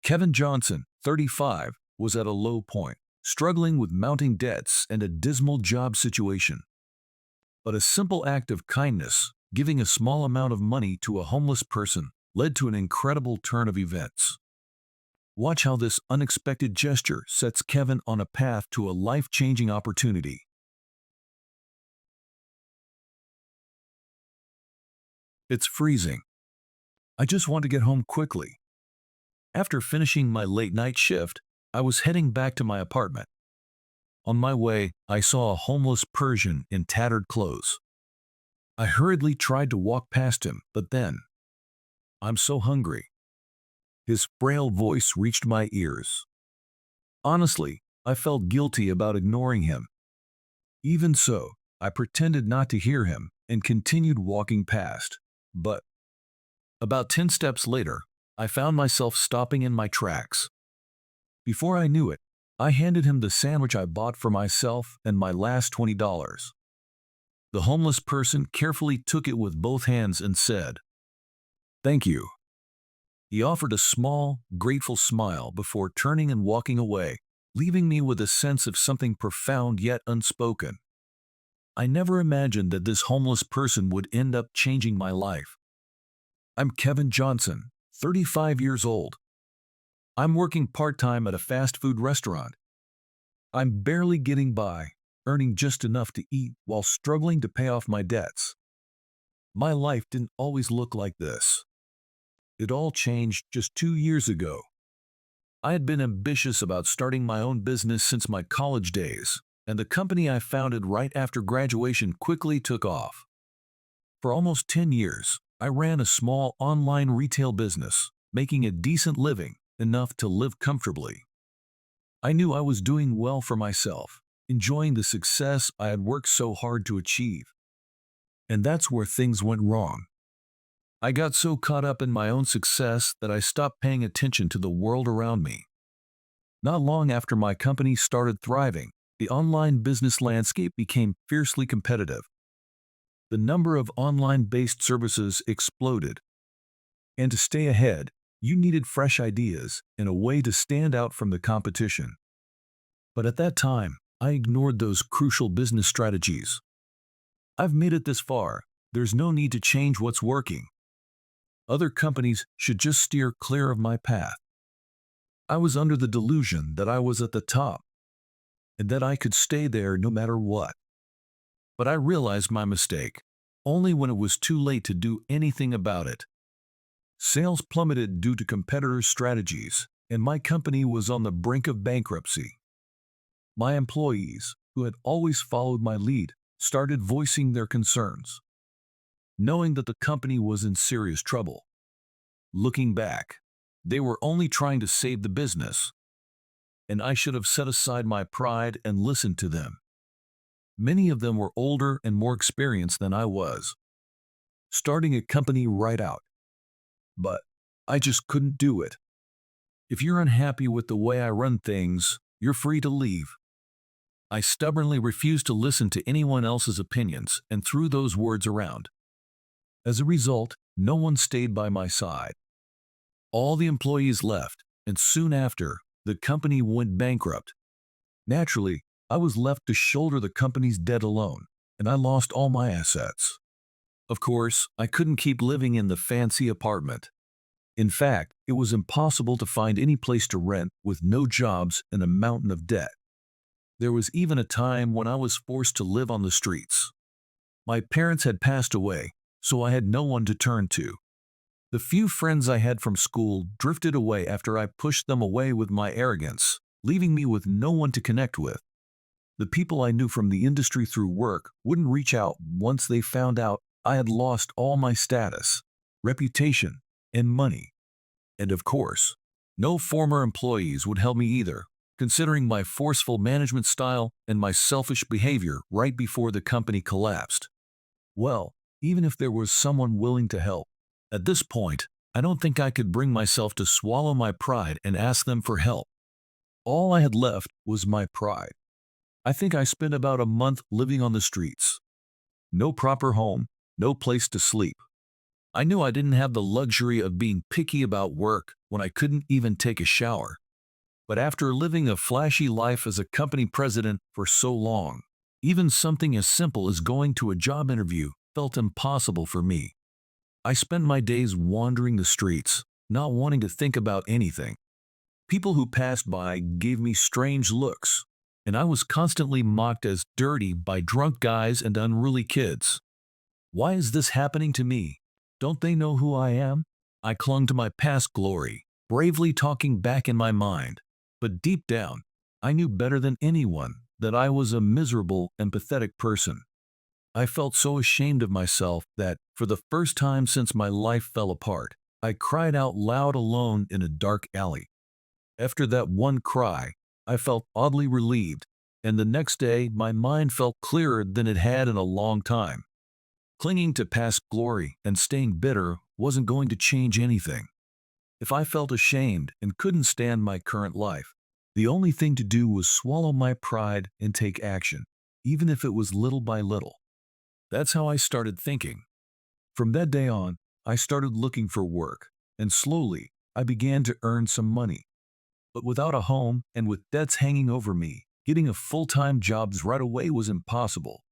Kevin Johnson, 35, was at a low point, struggling with mounting debts and a dismal job situation. But a simple act of kindness, giving a small amount of money to a homeless person, led to an incredible turn of events. Watch how this unexpected gesture sets Kevin on a path to a life-changing opportunity. It's freezing. I just want to get home quickly. After finishing my late-night shift, I was heading back to my apartment. On my way, I saw a homeless Persian in tattered clothes. I hurriedly tried to walk past him, but then, "I'm so hungry." His frail voice reached my ears. Honestly, I felt guilty about ignoring him. Even so, I pretended not to hear him and continued walking past. But about 10 steps later, I found myself stopping in my tracks. Before I knew it, I handed him the sandwich I bought for myself and my last $20. The homeless person carefully took it with both hands and said, "Thank you." He offered a small, grateful smile before turning and walking away, leaving me with a sense of something profound yet unspoken. I never imagined that this homeless person would end up changing my life. I'm Kevin Johnson, 35 years old. I'm working part-time at a fast food restaurant. I'm barely getting by, earning just enough to eat while struggling to pay off my debts. My life didn't always look like this. It all changed just 2 years ago. I had been ambitious about starting my own business since my college days, and the company I founded right after graduation quickly took off. For almost 10 years, I ran a small online retail business, making a decent living, enough to live comfortably. I knew I was doing well for myself, enjoying the success I had worked so hard to achieve. And that's where things went wrong. I got so caught up in my own success that I stopped paying attention to the world around me. Not long after my company started thriving, the online business landscape became fiercely competitive. The number of online-based services exploded. And to stay ahead, you needed fresh ideas and a way to stand out from the competition. But at that time, I ignored those crucial business strategies. I've made it this far. There's no need to change what's working. Other companies should just steer clear of my path. I was under the delusion that I was at the top and that I could stay there no matter what. But I realized my mistake only when it was too late to do anything about it. Sales plummeted due to competitors' strategies, and my company was on the brink of bankruptcy. My employees, who had always followed my lead, started voicing their concerns, knowing that the company was in serious trouble. Looking back, they were only trying to save the business, and I should have set aside my pride and listened to them. Many of them were older and more experienced than I was, starting a company right out. But I just couldn't do it. If you're unhappy with the way I run things, you're free to leave. I stubbornly refused to listen to anyone else's opinions and threw those words around. As a result, no one stayed by my side. All the employees left, and soon after, the company went bankrupt. Naturally, I was left to shoulder the company's debt alone, and I lost all my assets. Of course, I couldn't keep living in the fancy apartment. In fact, it was impossible to find any place to rent with no jobs and a mountain of debt. There was even a time when I was forced to live on the streets. My parents had passed away, so I had no one to turn to. The few friends I had from school drifted away after I pushed them away with my arrogance, leaving me with no one to connect with. The people I knew from the industry through work wouldn't reach out once they found out I had lost all my status, reputation, and money. And of course, no former employees would help me either, considering my forceful management style and my selfish behavior right before the company collapsed. Well, even if there was someone willing to help, at this point, I don't think I could bring myself to swallow my pride and ask them for help. All I had left was my pride. I think I spent about a month living on the streets. No proper home, no place to sleep. I knew I didn't have the luxury of being picky about work, when I couldn't even take a shower. But after living a flashy life as a company president for so long, even something as simple as going to a job interview felt impossible for me. I spent my days wandering the streets, not wanting to think about anything. People who passed by gave me strange looks, and I was constantly mocked as dirty by drunk guys and unruly kids. Why is this happening to me? Don't they know who I am? I clung to my past glory, bravely talking back in my mind. But deep down, I knew better than anyone that I was a miserable and pathetic person. I felt so ashamed of myself that, for the first time since my life fell apart, I cried out loud alone in a dark alley. After that one cry, I felt oddly relieved, and the next day my mind felt clearer than it had in a long time. Clinging to past glory and staying bitter wasn't going to change anything. If I felt ashamed and couldn't stand my current life, the only thing to do was swallow my pride and take action, even if it was little by little. That's how I started thinking. From that day on, I started looking for work, and slowly, I began to earn some money. But without a home and with debts hanging over me, getting a full-time job right away was impossible.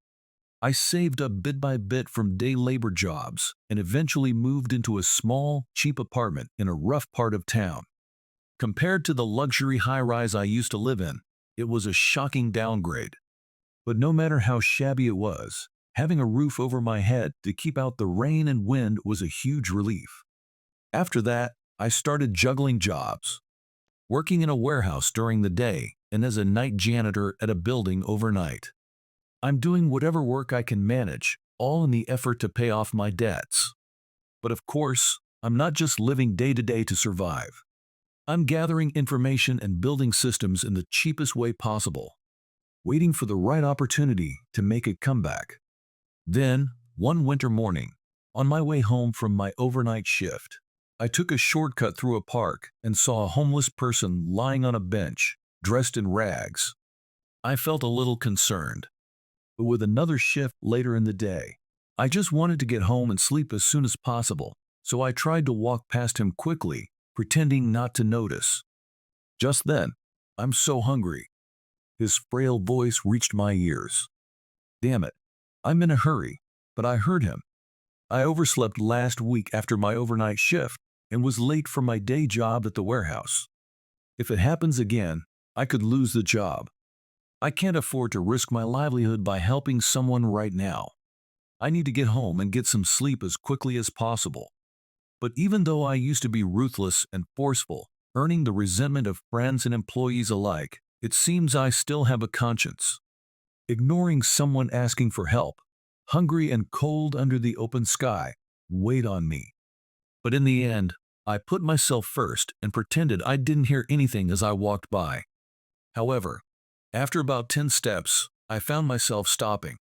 I saved up bit by bit from day labor jobs and eventually moved into a small, cheap apartment in a rough part of town. Compared to the luxury high-rise I used to live in, it was a shocking downgrade. But no matter how shabby it was, having a roof over my head to keep out the rain and wind was a huge relief. After that, I started juggling jobs, working in a warehouse during the day and as a night janitor at a building overnight. I'm doing whatever work I can manage, all in the effort to pay off my debts. But of course, I'm not just living day to day to survive. I'm gathering information and building systems in the cheapest way possible, waiting for the right opportunity to make a comeback. Then, one winter morning, on my way home from my overnight shift, I took a shortcut through a park and saw a homeless person lying on a bench, dressed in rags. I felt a little concerned. But with another shift later in the day, I just wanted to get home and sleep as soon as possible, so I tried to walk past him quickly, pretending not to notice. Just then, I'm so hungry. His frail voice reached my ears. Damn it, I'm in a hurry, but I heard him. I overslept last week after my overnight shift and was late for my day job at the warehouse. If it happens again, I could lose the job. I can't afford to risk my livelihood by helping someone right now. I need to get home and get some sleep as quickly as possible. But even though I used to be ruthless and forceful, earning the resentment of friends and employees alike, it seems I still have a conscience. Ignoring someone asking for help, hungry and cold under the open sky, weighed on me. But in the end, I put myself first and pretended I didn't hear anything as I walked by. However, after about 10 steps, I found myself stopping,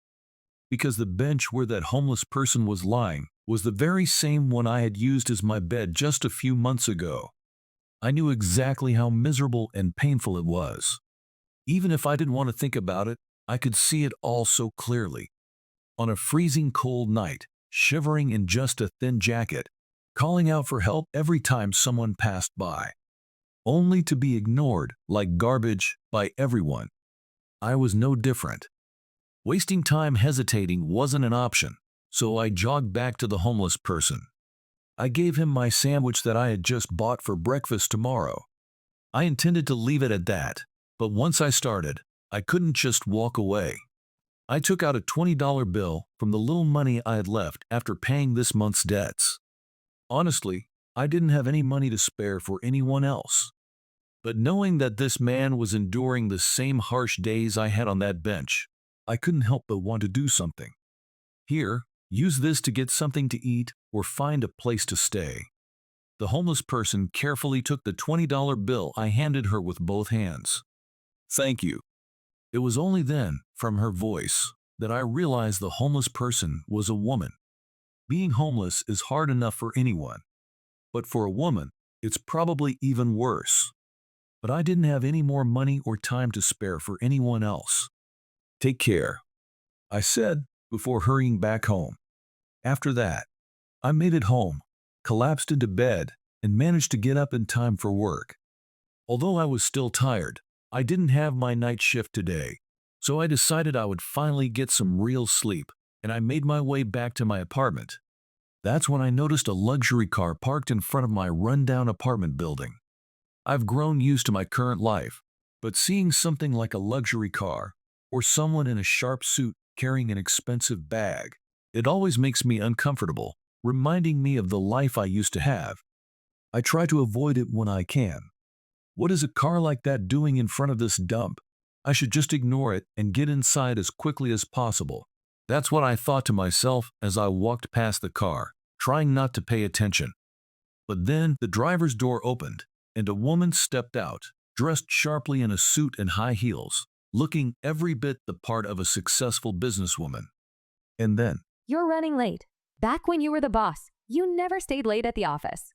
because the bench where that homeless person was lying was the very same one I had used as my bed just a few months ago. I knew exactly how miserable and painful it was. Even if I didn't want to think about it, I could see it all so clearly. On a freezing cold night, shivering in just a thin jacket, calling out for help every time someone passed by, only to be ignored like garbage by everyone. I was no different. Wasting time hesitating wasn't an option, so I jogged back to the homeless person. I gave him my sandwich that I had just bought for breakfast tomorrow. I intended to leave it at that, but once I started, I couldn't just walk away. I took out a $20 bill from the little money I had left after paying this month's debts. Honestly, I didn't have any money to spare for anyone else. But knowing that this man was enduring the same harsh days I had on that bench, I couldn't help but want to do something. Here, use this to get something to eat or find a place to stay. The homeless person carefully took the $20 bill I handed her with both hands. Thank you. It was only then, from her voice, that I realized the homeless person was a woman. Being homeless is hard enough for anyone, but for a woman, it's probably even worse. But I didn't have any more money or time to spare for anyone else. Take care, I said before hurrying back home. After that, I made it home, collapsed into bed, and managed to get up in time for work. Although I was still tired, I didn't have my night shift today, so I decided I would finally get some real sleep, and I made my way back to my apartment. That's when I noticed a luxury car parked in front of my rundown apartment building. I've grown used to my current life, but seeing something like a luxury car, or someone in a sharp suit carrying an expensive bag, it always makes me uncomfortable, reminding me of the life I used to have. I try to avoid it when I can. What is a car like that doing in front of this dump? I should just ignore it and get inside as quickly as possible. That's what I thought to myself as I walked past the car, trying not to pay attention. But then the driver's door opened, and a woman stepped out, dressed sharply in a suit and high heels, looking every bit the part of a successful businesswoman. And then, You're running late. Back when you were the boss, you never stayed late at the office.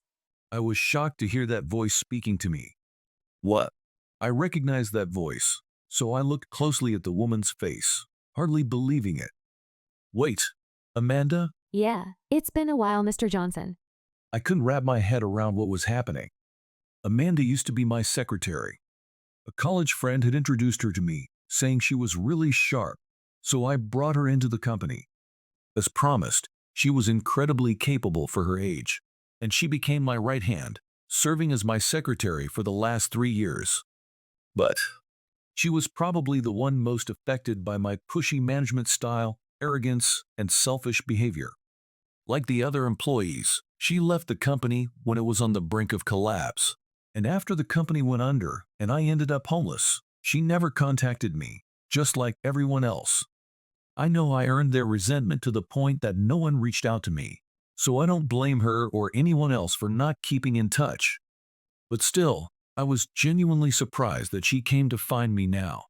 I was shocked to hear that voice speaking to me. What? I recognized that voice, so I looked closely at the woman's face, hardly believing it. Wait, Amanda? Yeah, it's been a while, Mr. Johnson. I couldn't wrap my head around what was happening. Amanda used to be my secretary. A college friend had introduced her to me, saying she was really sharp, so I brought her into the company. As promised, she was incredibly capable for her age, and she became my right hand, serving as my secretary for the last 3 years. But she was probably the one most affected by my pushy management style, arrogance, and selfish behavior. Like the other employees, she left the company when it was on the brink of collapse. And after the company went under and I ended up homeless, she never contacted me, just like everyone else. I know I earned their resentment to the point that no one reached out to me, so I don't blame her or anyone else for not keeping in touch. But still, I was genuinely surprised that she came to find me now.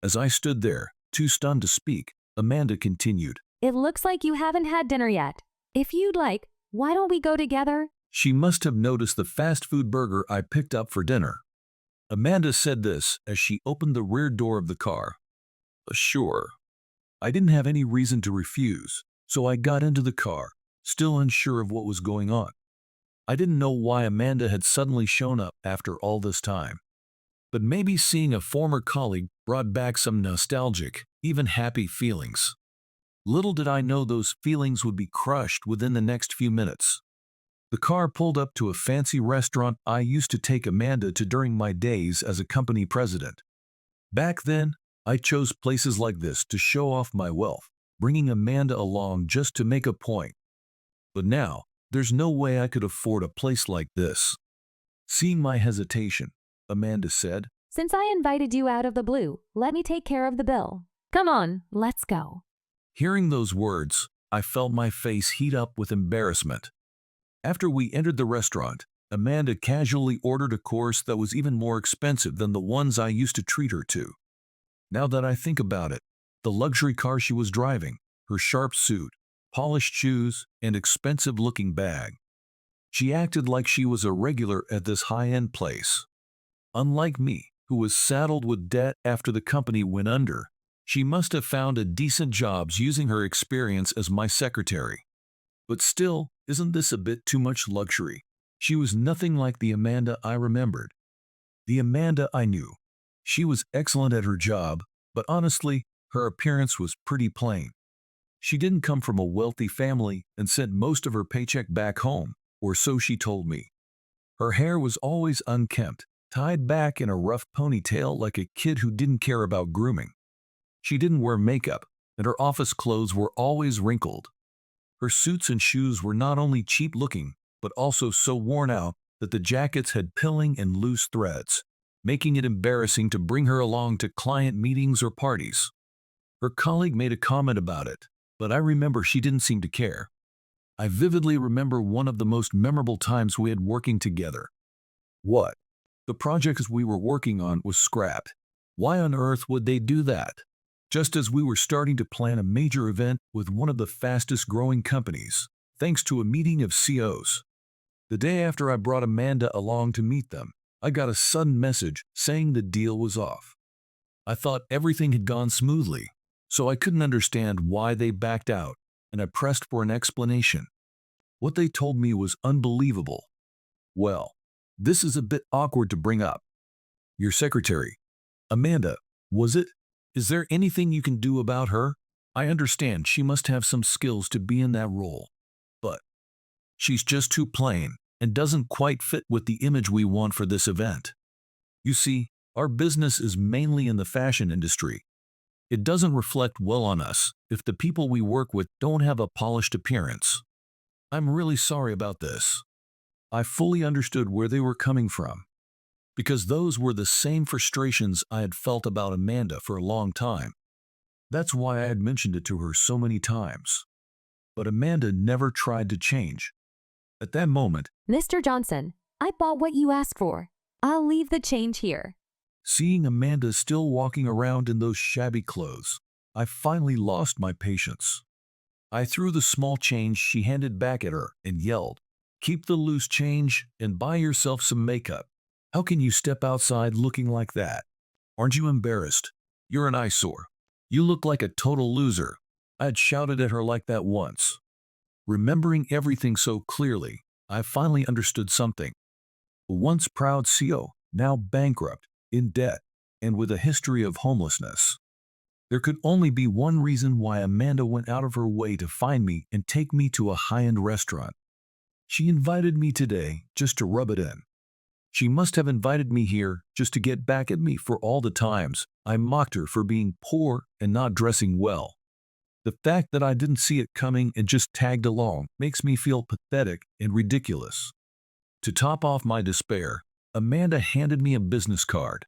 As I stood there, too stunned to speak, Amanda continued. It looks like you haven't had dinner yet. If you'd like, why don't we go together? She must have noticed the fast food burger I picked up for dinner. Amanda said this as she opened the rear door of the car. Sure. I didn't have any reason to refuse, so I got into the car, still unsure of what was going on. I didn't know why Amanda had suddenly shown up after all this time. But maybe seeing a former colleague brought back some nostalgic, even happy feelings. Little did I know those feelings would be crushed within the next few minutes. The car pulled up to a fancy restaurant I used to take Amanda to during my days as a company president. Back then, I chose places like this to show off my wealth, bringing Amanda along just to make a point. But now, there's no way I could afford a place like this. Seeing my hesitation, Amanda said, Since I invited you out of the blue, let me take care of the bill. Come on, let's go. Hearing those words, I felt my face heat up with embarrassment. After we entered the restaurant, Amanda casually ordered a course that was even more expensive than the ones I used to treat her to. Now that I think about it, the luxury car she was driving, her sharp suit, polished shoes, and expensive-looking bag. She acted like she was a regular at this high-end place. Unlike me, who was saddled with debt after the company went under, she must have found a decent job using her experience as my secretary. But still, isn't this a bit too much luxury? She was nothing like the Amanda I remembered. The Amanda I knew. She was excellent at her job, but honestly, her appearance was pretty plain. She didn't come from a wealthy family and sent most of her paycheck back home, or so she told me. Her hair was always unkempt, tied back in a rough ponytail like a kid who didn't care about grooming. She didn't wear makeup, and her office clothes were always wrinkled. Her suits and shoes were not only cheap-looking, but also so worn out that the jackets had pilling and loose threads, making it embarrassing to bring her along to client meetings or parties. Her colleague made a comment about it, but I remember she didn't seem to care. I vividly remember one of the most memorable times we had working together. What? The project we were working on was scrapped. Why on earth would they do that? Just as we were starting to plan a major event with one of the fastest growing companies, thanks to a meeting of COs. The day after I brought Amanda along to meet them, I got a sudden message saying the deal was off. I thought everything had gone smoothly, so I couldn't understand why they backed out, and I pressed for an explanation. What they told me was unbelievable. Well, this is a bit awkward to bring up. Your secretary, Amanda, was it? Is there anything you can do about her? I understand she must have some skills to be in that role, but she's just too plain and doesn't quite fit with the image we want for this event. You see, our business is mainly in the fashion industry. It doesn't reflect well on us if the people we work with don't have a polished appearance. I'm really sorry about this. I fully understood where they were coming from, because those were the same frustrations I had felt about Amanda for a long time. That's why I had mentioned it to her so many times. But Amanda never tried to change. At that moment, Mr. Johnson, I bought what you asked for. I'll leave the change here. seeing Amanda still walking around in those shabby clothes, I finally lost my patience. I threw the small change she handed back at her and yelled, "Keep the loose change and buy yourself some makeup. How can you step outside looking like that? Aren't you embarrassed? You're an eyesore. You look like a total loser." I had shouted at her like that once. Remembering everything so clearly, I finally understood something. A once proud CEO, now bankrupt, in debt, and with a history of homelessness. There could only be one reason why Amanda went out of her way to find me and take me to a high-end restaurant. She invited me today just to rub it in. She must have invited me here just to get back at me for all the times I mocked her for being poor and not dressing well. The fact that I didn't see it coming and just tagged along makes me feel pathetic and ridiculous. To top off my despair, Amanda handed me a business card.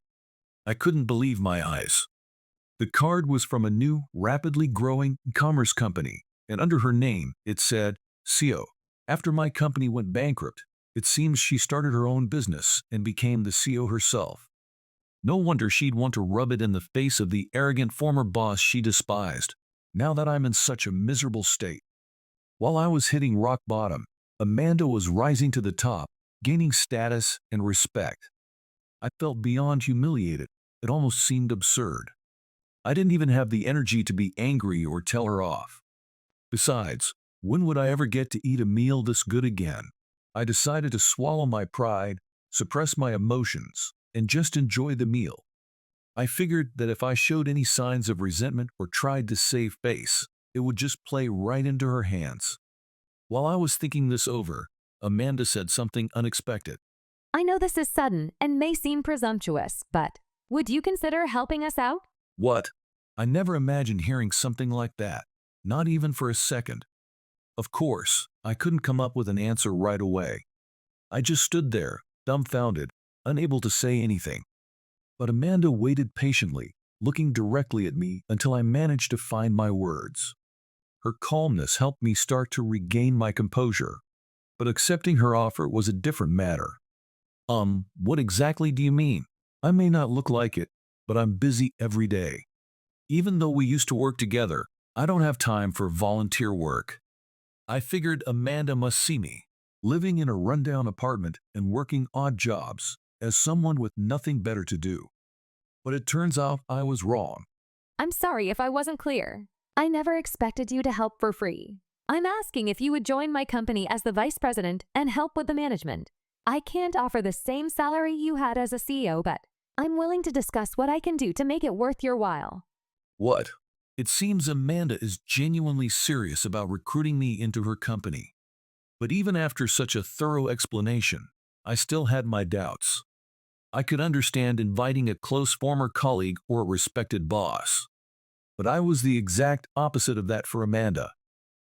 I couldn't believe my eyes. The card was from a new, rapidly growing e-commerce company, and under her name, it said, "CEO. After my company went bankrupt, it seems she started her own business and became the CEO herself. No wonder she'd want to rub it in the face of the arrogant former boss she despised, now that I'm in such a miserable state." While I was hitting rock bottom, Amanda was rising to the top, gaining status and respect. I felt beyond humiliated. It almost seemed absurd. I didn't even have the energy to be angry or tell her off. Besides, when would I ever get to eat a meal this good again? I decided to swallow my pride, suppress my emotions, and just enjoy the meal. I figured that if I showed any signs of resentment or tried to save face, it would just play right into her hands. While I was thinking this over, Amanda said something unexpected. I know this is sudden and may seem presumptuous, but would you consider helping us out? What? I never imagined hearing something like that, not even for a second. Of course, I couldn't come up with an answer right away. I just stood there, dumbfounded, unable to say anything. But Amanda waited patiently, looking directly at me until I managed to find my words. Her calmness helped me start to regain my composure, but accepting her offer was a different matter. What exactly do you mean? I may not look like it, but I'm busy every day. Even though we used to work together, I don't have time for volunteer work. I figured Amanda must see me, living in a rundown apartment and working odd jobs, as someone with nothing better to do. But it turns out I was wrong. I'm sorry if I wasn't clear. I never expected you to help for free. I'm asking if you would join my company as the vice president and help with the management. I can't offer the same salary you had as a CEO, but I'm willing to discuss what I can do to make it worth your while. What? It seems Amanda is genuinely serious about recruiting me into her company. But even after such a thorough explanation, I still had my doubts. I could understand inviting a close former colleague or a respected boss. But I was the exact opposite of that for Amanda.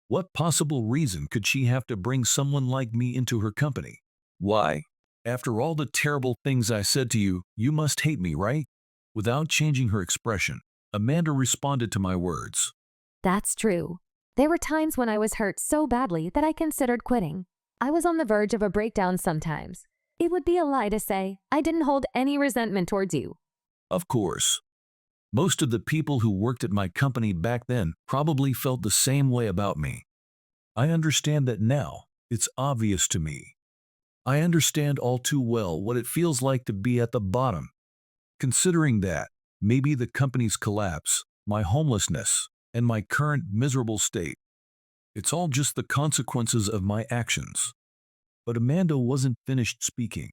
What possible reason could she have to bring someone like me into her company? Why? After all the terrible things I said to you, you must hate me, right? Without changing her expression, Amanda responded to my words. That's true. There were times when I was hurt so badly that I considered quitting. I was on the verge of a breakdown sometimes. It would be a lie to say I didn't hold any resentment towards you. Of course. Most of the people who worked at my company back then probably felt the same way about me. I understand that now. It's obvious to me. I understand all too well what it feels like to be at the bottom. Considering that, maybe the company's collapse, my homelessness, and my current miserable state, it's all just the consequences of my actions. But Amanda wasn't finished speaking.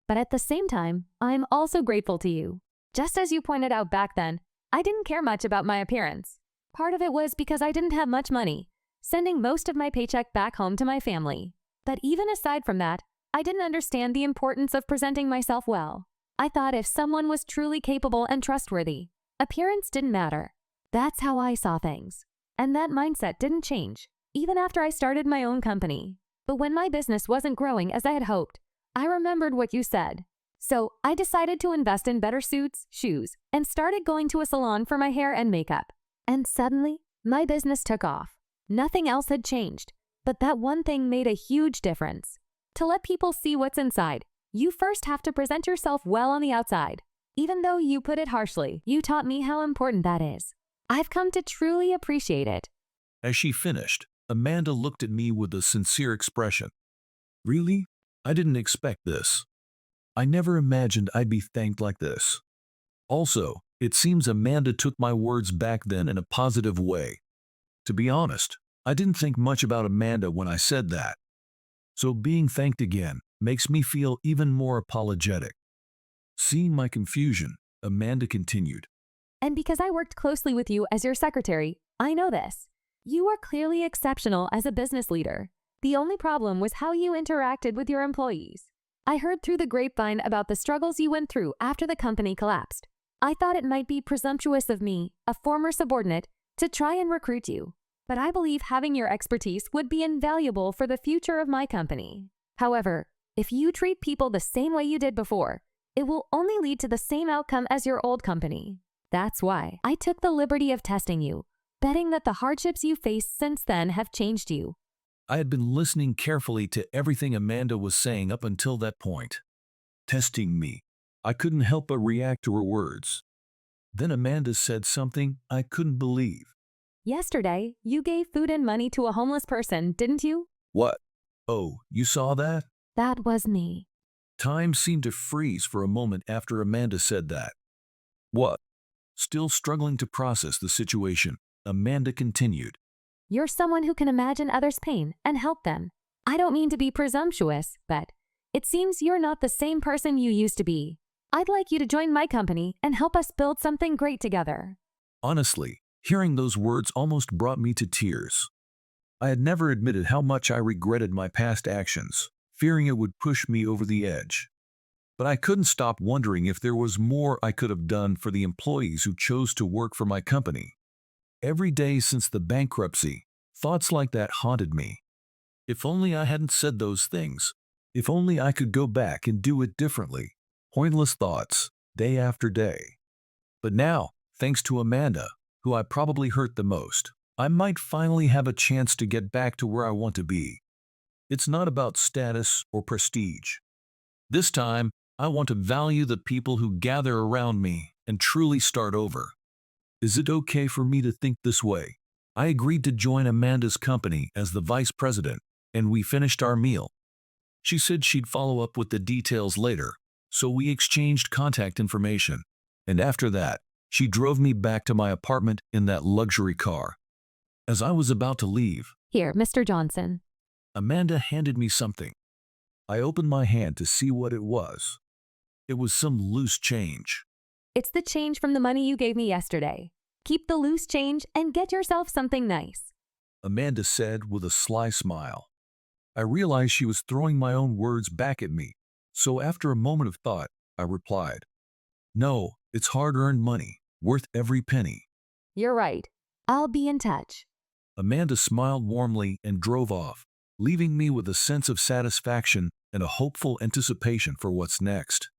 But at the same time, I'm also grateful to you. Just as you pointed out back then, I didn't care much about my appearance. Part of it was because I didn't have much money, sending most of my paycheck back home to my family. But even aside from that, I didn't understand the importance of presenting myself well. I thought if someone was truly capable and trustworthy, appearance didn't matter. That's how I saw things. And that mindset didn't change, even after I started my own company. But when my business wasn't growing as I had hoped, I remembered what you said. So I decided to invest in better suits, shoes, and started going to a salon for my hair and makeup. And suddenly, my business took off. Nothing else had changed, but that one thing made a huge difference. To let people see what's inside, you first have to present yourself well on the outside. Even though you put it harshly, you taught me how important that is. I've come to truly appreciate it. As she finished, Amanda looked at me with a sincere expression. Really? I didn't expect this. I never imagined I'd be thanked like this. Also, it seems Amanda took my words back then in a positive way. To be honest, I didn't think much about Amanda when I said that. So being thanked again makes me feel even more apologetic. Seeing my confusion, Amanda continued. And because I worked closely with you as your secretary, I know this. You are clearly exceptional as a business leader. The only problem was how you interacted with your employees. I heard through the grapevine about the struggles you went through after the company collapsed. I thought it might be presumptuous of me, a former subordinate, to try and recruit you. But I believe having your expertise would be invaluable for the future of my company. However, if you treat people the same way you did before, it will only lead to the same outcome as your old company. That's why I took the liberty of testing you, betting that the hardships you faced since then have changed you. I had been listening carefully to everything Amanda was saying up until that point. Testing me. I couldn't help but react to her words. Then Amanda said something I couldn't believe. Yesterday, you gave food and money to a homeless person, didn't you? What? Oh, you saw that? That was me. Time seemed to freeze for a moment after Amanda said that. What? Still struggling to process the situation, Amanda continued. You're someone who can imagine others' pain and help them. I don't mean to be presumptuous, but it seems you're not the same person you used to be. I'd like you to join my company and help us build something great together. Honestly, hearing those words almost brought me to tears. I had never admitted how much I regretted my past actions, fearing it would push me over the edge. But I couldn't stop wondering if there was more I could have done for the employees who chose to work for my company. Every day since the bankruptcy, thoughts like that haunted me. If only I hadn't said those things. If only I could go back and do it differently. Pointless thoughts, day after day. But now, thanks to Amanda, who I probably hurt the most, I might finally have a chance to get back to where I want to be. It's not about status or prestige. This time, I want to value the people who gather around me and truly start over. Is it okay for me to think this way? I agreed to join Amanda's company as the vice president, and we finished our meal. She said she'd follow up with the details later, so we exchanged contact information. And after that, she drove me back to my apartment in that luxury car. As I was about to leave, Here, Mr. Johnson. Amanda handed me something. I opened my hand to see what it was. It was some loose change. It's the change from the money you gave me yesterday. Keep the loose change and get yourself something nice. Amanda said with a sly smile. I realized she was throwing my own words back at me, so after a moment of thought, I replied, No, it's hard-earned money, worth every penny. You're right. I'll be in touch. Amanda smiled warmly and drove off, leaving me with a sense of satisfaction and a hopeful anticipation for what's next.